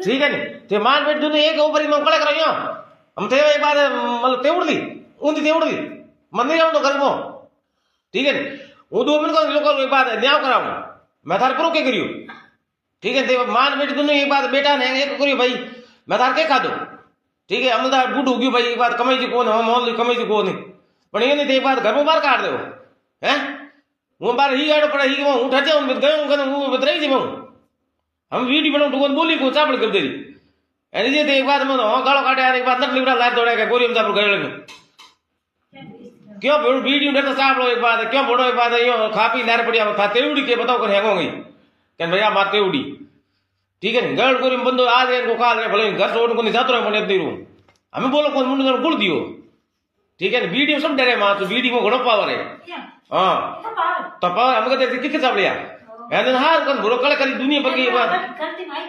ठीक है नी ते मान बेट दुने एक ऊपर ही मंगले करो यो हम थे एक बात मतलब तेवड़ दी ऊंधी तेवड़ दी मंदिर जाऊं तो घर में ठीक है नी वो 2 मिनट को लोग एक बात न्याय कराऊं मैं थार प्रो के करियो ठीक है ते मान बेट दुने एक बात बेटा ने एक करियो भाई मैं थार के खा दो ठीक है अमदार बूढ़ हो गयो भाई एक बात कमाई जी कोन हम मोल कमाई जी कोन पण ये नहीं एक बात घर में बाहर काट दो हैं वो बार ही आड़ो पड़ा ही वो उठा जाऊं मैं गयो गन वो बतराई जी मैं हम वीडियो बनाऊं तो बोली को चापड़ कर दे एनी जे एक बात में गालो काटे यार एक बात नट लिबड़ा लार दौड़े के गोरी में चापड़ गयो में क्यों वीडियो ने तो चापड़ो एक बात क्यों बड़ो एक बात यो खा पी लार पड़िया था तेउड़ी के बताओ कर हेगो गई कन भैया मार तेउड़ी ठीक है गड़ गोरी में बंदो आज को काल रे भले घर छोड़ को नहीं जातो रे मने नहीं रू हमें बोलो कौन मुंड गुड़ दियो ठीक है वीडियो सब डरे मां तो वीडियो में घणो पावर है हां तो पावर हम कहते किके चापड़िया एदन हार कन बुरो कल कली दुनिया बगी बात करती माई